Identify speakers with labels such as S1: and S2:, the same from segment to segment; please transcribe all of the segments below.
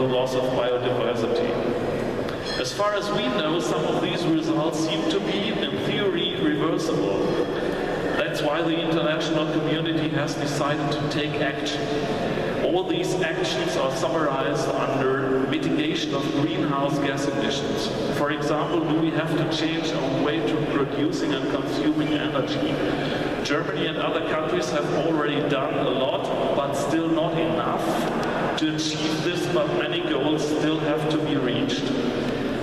S1: the loss of biodiversity. As far as we know, some of these results seem to be, in theory, reversible. That's why the international community has decided to take action. All these actions are summarized under mitigation of greenhouse gas emissions. For example, do we have to change our way to producing and consuming energy? Germany and other countries have already done a lot, but still not enough to achieve this, but many goals still have to be reached.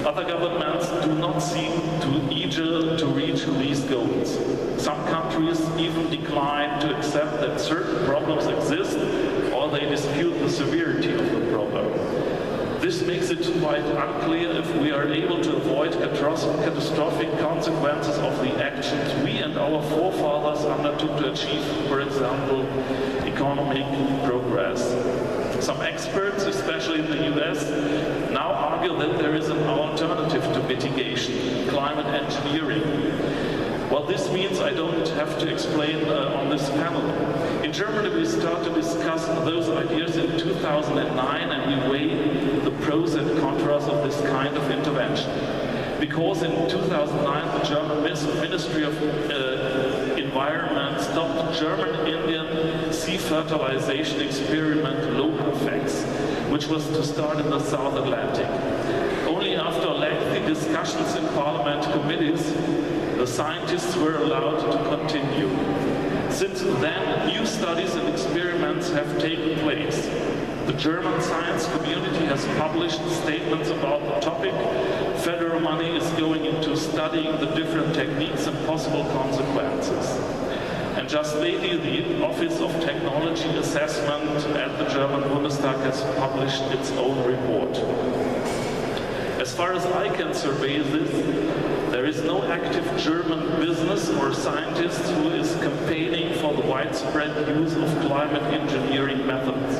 S1: Other governments do not seem too eager to reach these goals. Some countries even decline to accept that certain problems exist, or they dispute the severity of the problem. This makes it quite unclear if we are able to avoid catastrophic consequences of the actions we and our forefathers undertook to achieve, for example, economic progress. Some experts, especially in the US, now argue that there is an alternative to mitigation, climate engineering. Well, this means I don't have to explain on this panel. In Germany, we started to discuss those ideas in 2009, and we weighed the pros and cons of this kind of intervention. Because in 2009, the German Ministry of Environment stopped the German-Indian sea fertilization experiment LOHAFEX, which was to start in the South Atlantic. Only after lengthy discussions in parliament committees, the scientists were allowed to continue. Since then, new studies and experiments have taken place. The German science community has published statements about the topic. Federal money is going into studying the different techniques and possible consequences. And just lately, the Office of Technology Assessment at the German Bundestag has published its own report. As far as I can survey this, there is no active German business or scientist who is campaigning for the widespread use of climate engineering methods.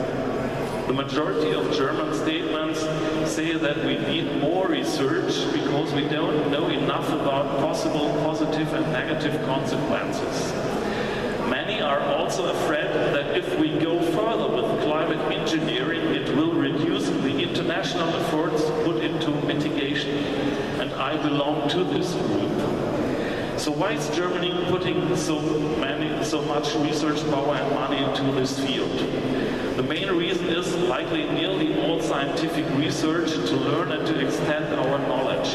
S1: The majority of German statements say that we need more research because we don't know enough about possible positive and negative consequences. Many are also afraid that if we go further with climate engineering, it will reduce the international efforts put into mitigation. And I belong to this group. So why is Germany putting so much research power and money into this field? The main reason is likely nearly all scientific research to learn and to extend our knowledge.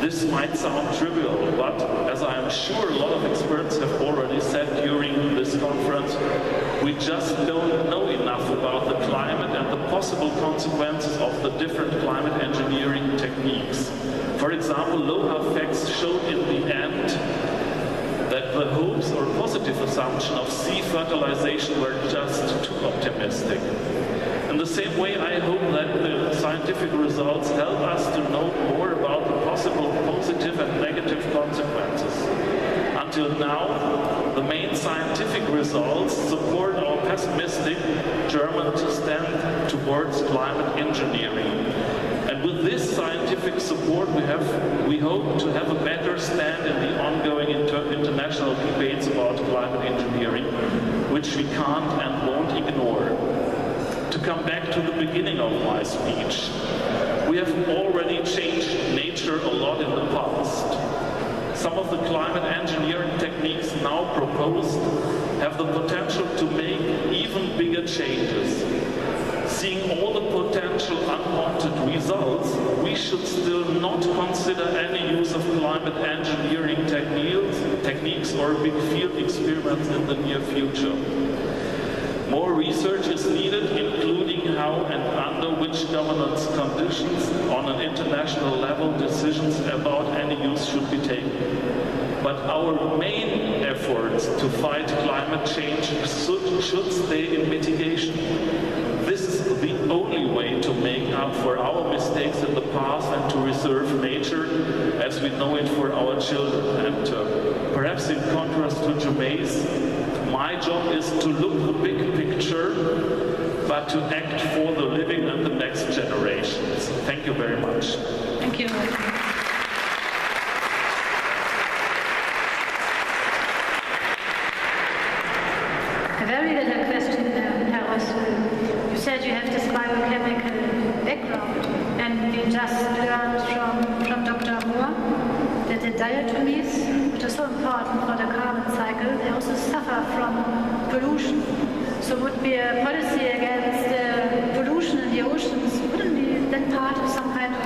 S1: This might sound trivial, but as I am sure a lot of experts have already said during this conference, we just don't know enough about the climate and the possible consequences of the different climate engineering techniques. For example, LOHAFEX showed in the end that the hopes or positive assumption of sea fertilization were just too optimistic. In the same way, I hope that the scientific results help us to know more about the possible positive and negative consequences. Until now, the main scientific results support our pessimistic German to stand towards climate engineering. And with this scientific support, we hope to have a better stand in the ongoing international debates about climate engineering, which we can't and won't ignore. To come back to the beginning of my speech, we have already changed nature a lot in the past. Some of the climate engineering techniques now proposed have the potential to make even bigger changes. Seeing all the potential unwanted results, we should still not consider any use of climate engineering techniques or big field experiments in the near future. More research is needed, including how and under which governance conditions on an international level decisions about any use should be taken. But our main efforts to fight climate change should stay in mitigation. This is the only way to make up for our mistakes in the past and to reserve nature as we know it for our children. And perhaps in contrast to Germais, my job is to look the big picture, but to act for the living and the next generations. Thank you very much.
S2: Thank you. A very little question, Herr Rössel. You said you have this biochemical diatomies, which are so important for the carbon cycle, they also suffer from pollution. So would be a policy against pollution in the oceans, wouldn't be that part of some kind of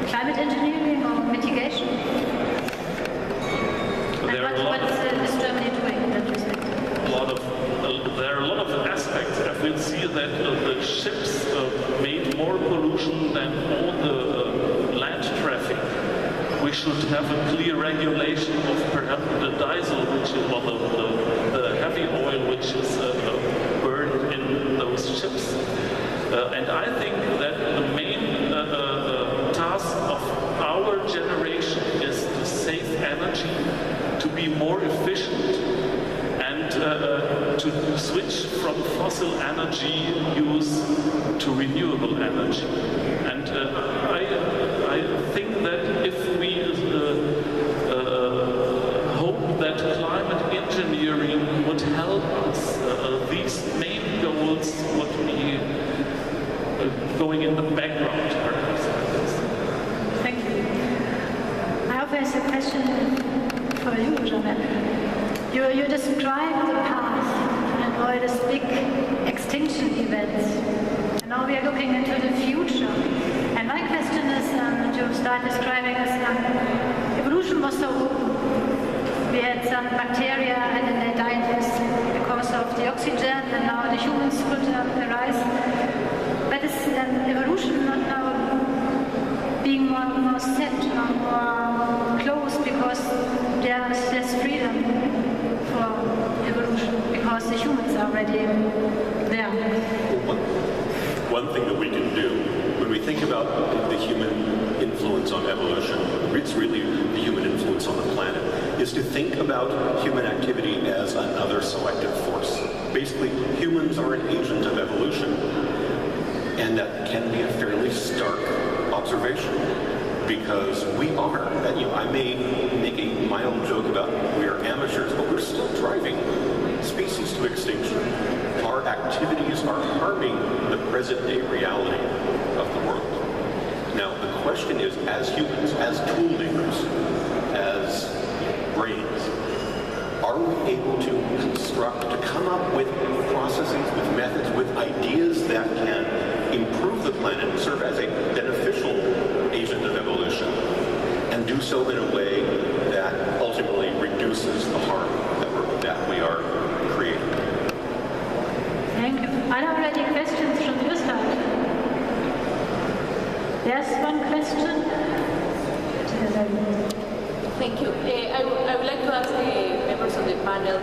S2: climate engineering or mitigation? And what is Germany doing in that respect?
S1: There are a lot of aspects. I will see that the ships made more pollution than all the land traffic. We should have a clear regulation of perhaps the diesel, which is the heavy oil which is burned in those ships. And I think that the main task of our generation is to save energy, to be more efficient, and to switch from fossil energy use to renewable energy. And I think that if we hope that climate engineering would help us, these main goals would be going in the background, perhaps.
S2: Thank you. I hope there's a question for you, Jeanette. You described the past and all these big extinction events. And now we are looking into the future. And my question is, you start describing this, evolution was so open. We had some bacteria and then they died because of the oxygen, and now the humans could arise. But is evolution not now being more set, more close, because there is less freedom for evolution, because the humans are already there?
S3: One thing that we can do when we think about the human influence on evolution, it's really the human influence on the planet, is to think about human activity as another selective force. Basically, humans are an agent of evolution, and that can be a fairly stark observation, because we are. I may make a mild joke about we are amateurs, but we're still driving species to extinction. Our activities are harming the present-day reality of the world. Now, the question is, as humans, as tool makers, as brains, are we able to construct, to come up with processes, with methods, with ideas that can improve the planet and serve as a beneficial agent of evolution, and do so in a way that ultimately reduces the harm that we are creating?
S2: Thank you. Are there already questions from your side? Yes, one question.
S4: Thank you. I would like to ask the members of the panel.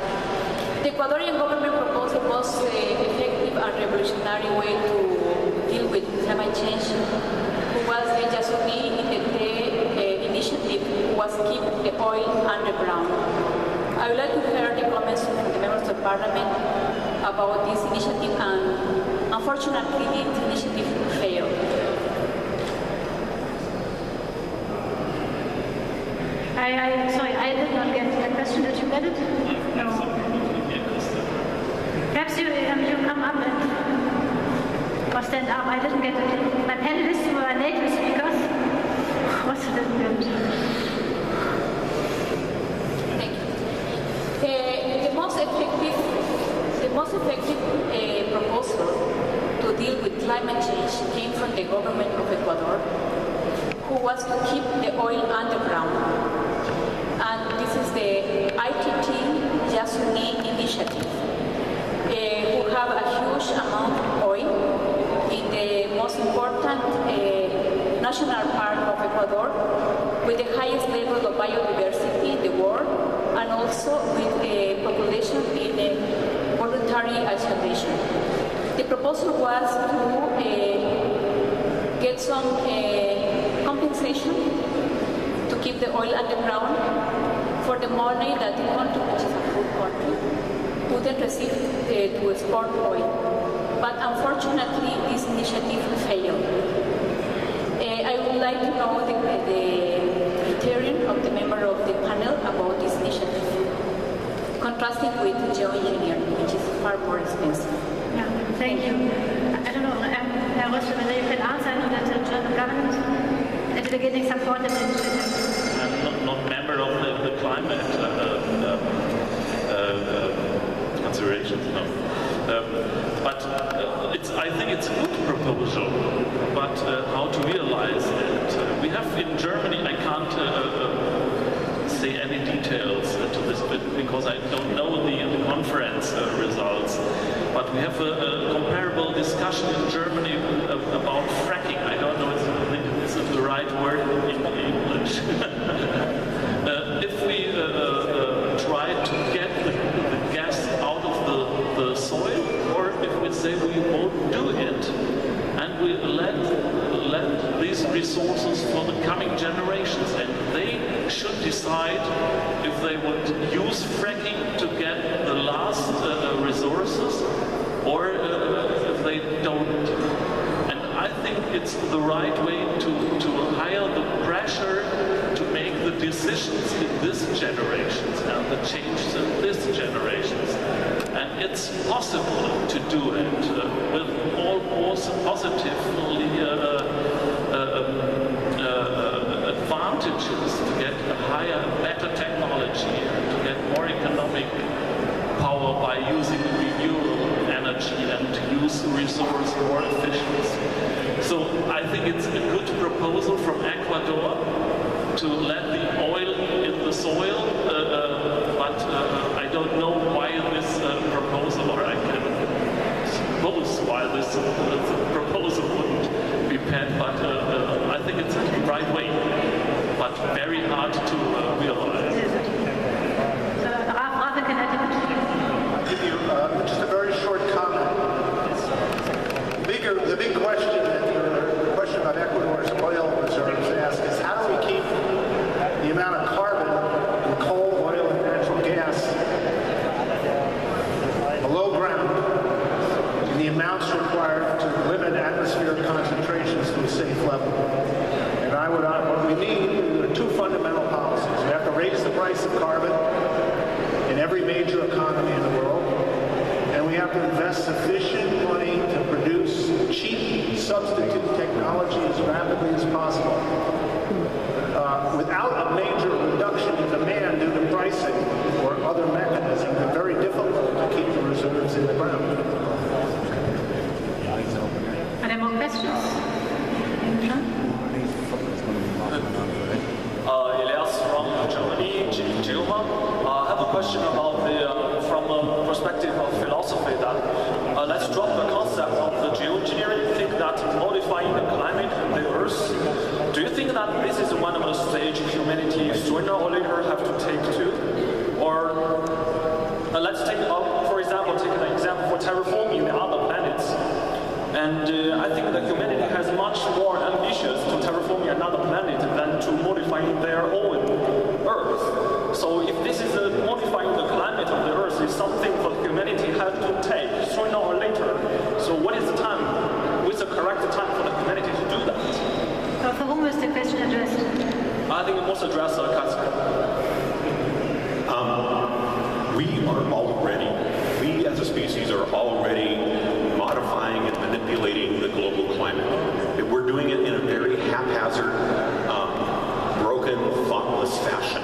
S4: The Ecuadorian government proposed the most effective and revolutionary way to deal with climate change, who was the Yasuni initiative, who was keep the oil underground. I would like to hear the comments from the members of Parliament about this initiative, and unfortunately this initiative failed.
S2: Sorry, I did not get that question. Did you get it? No. Perhaps you come up and or stand up. I didn't get it. My panelists were native speakers. Was a little bit.
S4: Thank you. The most effective proposal to deal with climate change came from the government of Ecuador, who was to keep the oil underground. And this is the ITT Yasuni initiative, who have a huge amount of oil in the most important national park of Ecuador, with the highest level of biodiversity in the world, and also with a population in voluntary isolation. The proposal was to get some compensation to keep the oil underground for the money that the country, which is a poor country, wouldn't receive to export oil. But unfortunately, this initiative failed. I would like to know the criterion of the member of the panel about this initiative, contrasting with geoengineering, which is far more expensive.
S2: Yeah, thank you. I don't know, Roche, whether you can answer. I know that the German government at the beginning supported the initiative.
S1: considerations. No. But I think it's a good proposal. But how to realize it? We have in Germany, I can't say any details to this bit because I don't know the conference results. But we have a comparable discussion in Germany about fracking. I don't know if this is the right word in English. If we try to get the gas out of the soil, or if we say we won't do it, and we let these resources for the coming generations, and they should decide if they would use fracking to get the last resources, or if they don't. And I think it's the right way to hire the pressure to make the decisions in this generations and the changes in this generations. And it's possible to do it with all positively advantages to get a higher, better technology, to get more economic power by using renewable energy and to use the resource more efficiently. So I think it's a good proposal from Ecuador to let the oil in the soil, but I don't know why this proposal, or I can suppose why this proposal wouldn't be penned, but I think it's the right way, but very hard to realize.
S5: I'll give you just a very short comment. The big question that the question about Ecuador's oil reserves asks is how do we keep the amount of carbon in coal, oil, and natural gas below ground and the amounts required to limit atmospheric concentrations to a safe level. And what we need are two fundamental policies. We have to raise the price of carbon in every major economy in the world, and we have to invest sufficient money to produce cheap substitute technology as rapidly as possible. Without a major reduction in demand due to pricing or other mechanisms, it's very difficult to keep the reserves in the ground.
S2: Are there more questions?
S6: Elias from Germany, Genova. I have a question about from a perspective of philosophy that let's drop the concept of the geoengineering, think that modifying the climate and the earth. Do you think that this is one of the stage humanity sooner or later have to take to? Or let's take, for example, take an example for terraforming the other planets. And I think that humanity has much more ambitious to terraforming another planet than to modifying their own Earth. So if this is modifying the climate of the Earth is something for humanity has to take sooner or later. So what is the time, what's the correct time for the humanity to do that?
S2: For whom was the question addressed?
S6: I think it must address Katzka.
S3: We as a species are already modifying and manipulating the global climate. We're doing it in a very haphazard, broken, thoughtless fashion.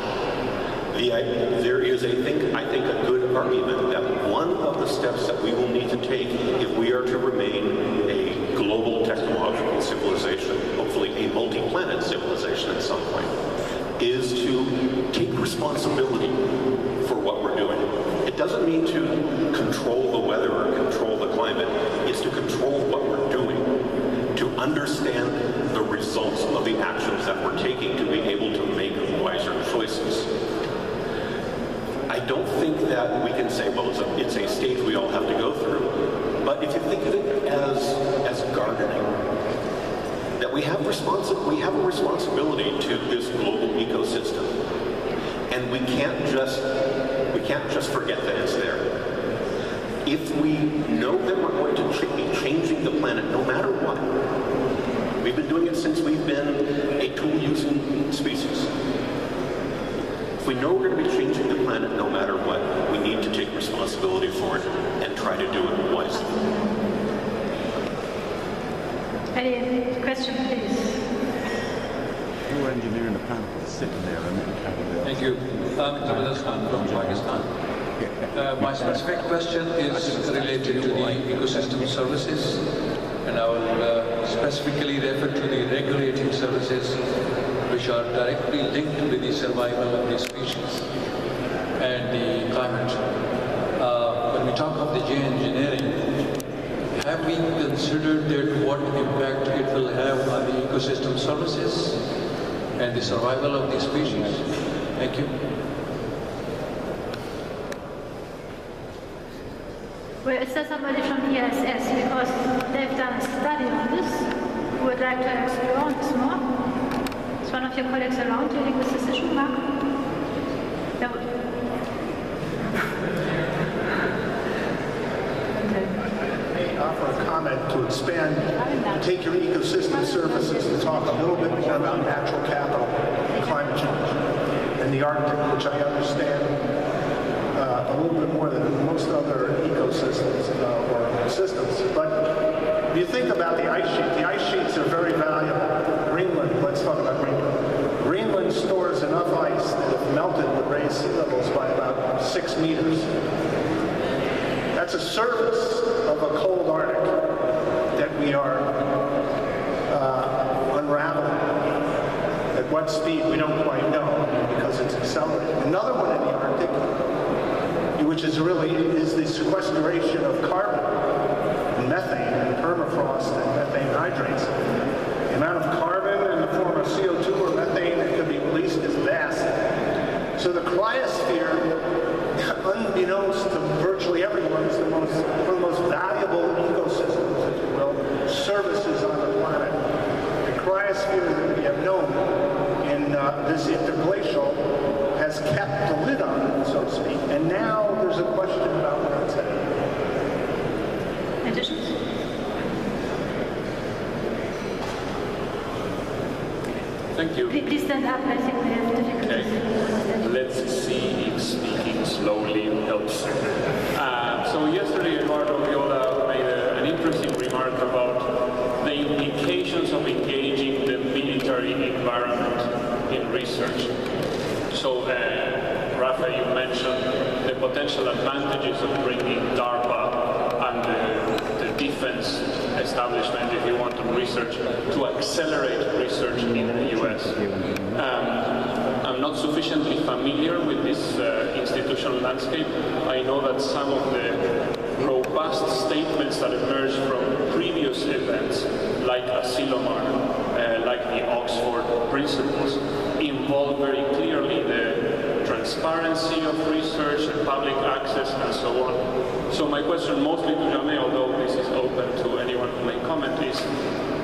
S3: There is, I think, a good argument that one of the steps that we will need to take if we are to remain a global technological civilization, hopefully a multi-planet civilization at some point, is to take responsibility for what we're doing. It doesn't mean to control the weather or control the climate. It's to control what we're doing, to understand the results of the actions that we're taking to be able to make wiser choices. I don't think that we can say, well, it's a stage we all have to go through. But if you think of it as gardening, that we have a responsibility to this global ecosystem, and we can't just forget that it's there. If we know that we're going to be changing the planet no matter what, we've been doing it since we've been a tool-using species. If we know we're going to be changing the planet no matter what, we need to take responsibility for it and try to do it wisely.
S2: Any question, please?
S7: Who engineering the planet is sitting there and
S8: Thank you. Jabardast Khan from Pakistan. My specific question is related to the ecosystem services, and I will specifically refer to the regulating services which are directly linked with the survival of the species and the climate. When we talk of the geoengineering, have we considered that what impact it will have on the ecosystem services and the survival of the species? Thank you.
S2: Well, is there somebody from ESS? Because they've done a study on this. Who would like to explore this more? Is one of your colleagues around dealing with this issue, Mark? No.
S5: Offer a comment to expand, take your ecosystem services to talk a little bit more about natural capital and climate change and the Arctic, which I understand a little bit more than most other ecosystems or systems. But if you think about the ice sheets are very valuable. Greenland, let's talk about Greenland. Greenland stores enough ice that if melted would raise sea levels by about 6 meters. That's a service of a cold Arctic that we are unraveling. At what speed, we don't quite know because it's accelerating. Another one in the Arctic, which is the sequestration of carbon and methane and permafrost and methane hydrates. The amount of carbon in the form of CO2 or methane that could be released is vast. So the cryosphere, unbeknownst to virtually everyone, is one of the most valuable ecosystems, if you will, services on the planet. The cryosphere that we have known in this interglacial has kept the lid on it, so to speak. And now there's a question about where it's headed.
S2: Additions?
S9: Thank you.
S2: Please stand up. I think we have difficulties.
S9: Okay. Let's see if speaking slowly helps. So yesterday, Eduardo Viola made an interesting remark about the implications of engaging the military environment in research. So, Rafa, you mentioned the potential advantages of bringing DARPA and the defense establishment, if you want to research, to accelerate research in the US. I'm not sufficiently familiar with this institutional landscape. I know that some of the robust statements that emerged from previous events, like Asilomar, like the Oxford Principles, involve very clearly the transparency of research and public access and so on. So my question mostly to Jaime, although this is open to anyone who may comment, is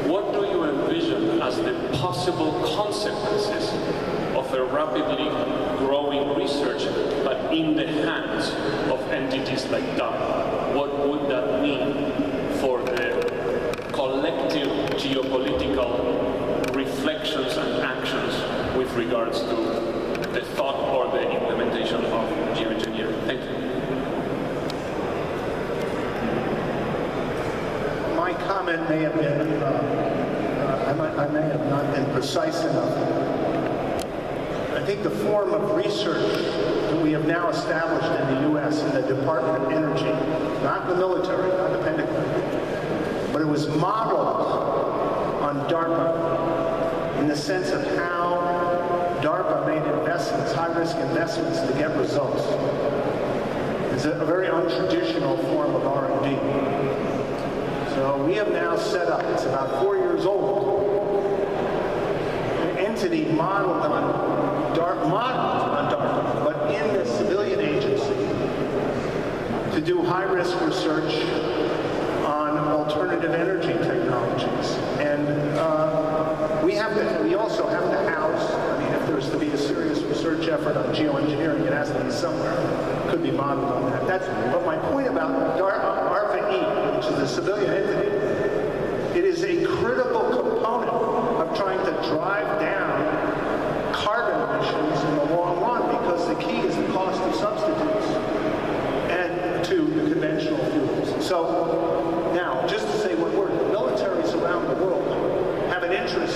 S9: what do you envision as the possible consequences of a rapidly growing research, but in the hands of entities like DARPA? What would that mean for the collective geopolitical reflections and actions with regards to the thought or the implementation of geoengineering? Thank you.
S5: My comment may have been, I may have not been precise enough. I think the form of research that we have now established in the U.S. in the Department of Energy, not the military, not the Pentagon, but it was modeled on DARPA in the sense of how DARPA made investments, high-risk investments to get results. It's a very untraditional form of R&D. So we have now set up, it's about 4 years old, an entity modeled on DARPA, but in the civilian agency to do high-risk research on alternative energy technologies. And we also have to house, I mean, if there's to be a serious research effort on geoengineering, it has to be somewhere. It could be modeled on that. But my point about ARPA-E, which is a civilian entity, it is a critical component of trying to drive down carbon emissions in the long run, because the key is the cost of substitutes and to the conventional fuels. So now, just to say one word, the militaries around the world have an interest